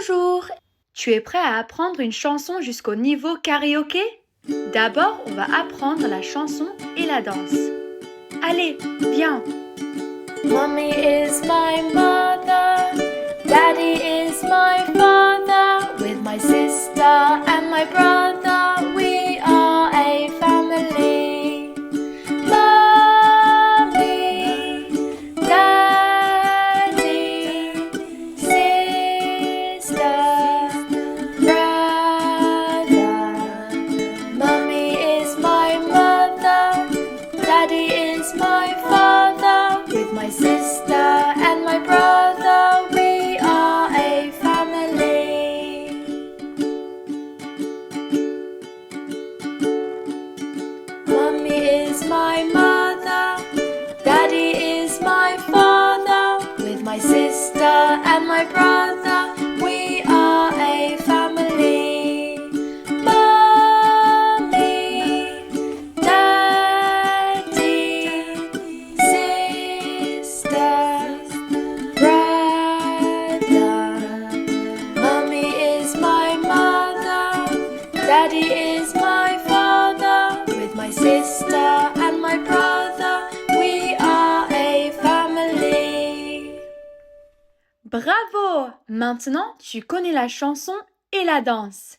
Bonjour! Tu es prêt à apprendre une chanson jusqu'au niveau karaoké? D'abord, on va apprendre la chanson et la danse. Allez, viens! Mommy is my mother, Daddy is my father. With my sister and my brother, we are a family. Mommy, Daddy, sister, brother. Mommy is my mother, Daddy is my father. With my sister and my brother, we are a family. Mommy is my mother, Daddy is my father. With my sister and my brother, we are a family. Mommy, Daddy, sister, brother. Mommy is my mother, Daddy is my father. With my sister and my brother, we are a family. Bravo! Maintenant, tu connais la chanson et la danse.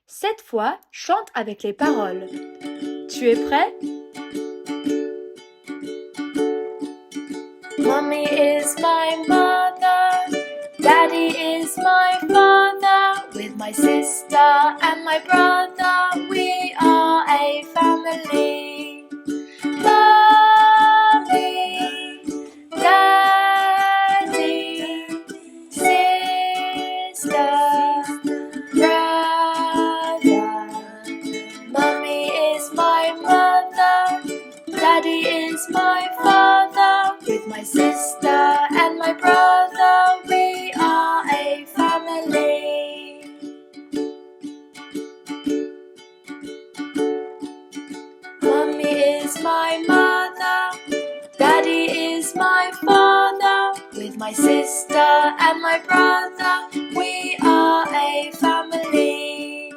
Cette fois, chante avec les paroles. Tu es prêt? Mommy is my mother, Daddy is my father. With my sister and my brother, we are a family. Mommy, Daddy, sister, brother. Mommy is my mother, Daddy is my father. With my sister and my brother, we are a family. Mommy is my mother, Daddy is my father. With my sister and my brother, we are a family.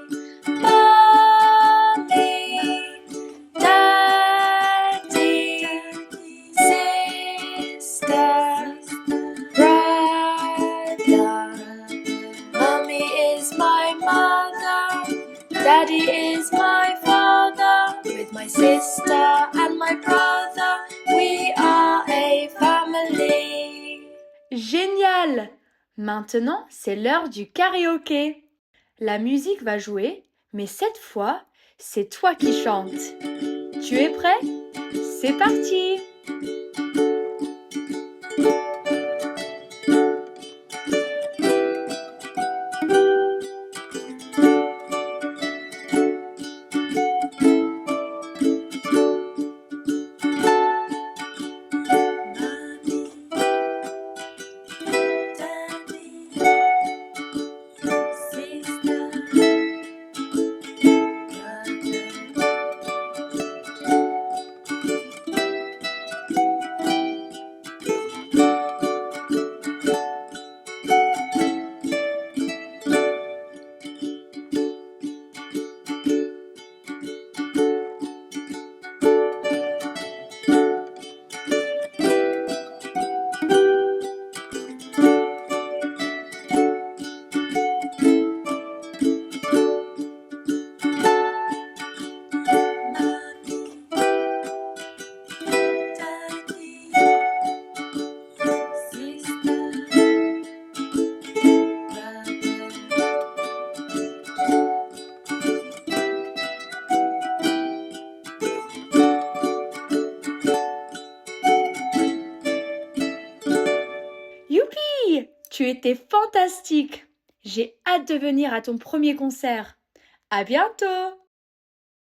Mommy, Daddy, sister, brother. Mommy is my mother, Daddy is my father. With my sister and my brother, we are a family. Génial! Maintenant, c'est l'heure du karaoké. La musique va jouer, mais cette fois, c'est toi qui chantes. Tu es prêt? C'est parti! Youpi! Tu étais fantastique! J'ai hâte de venir à ton premier concert. À bientôt!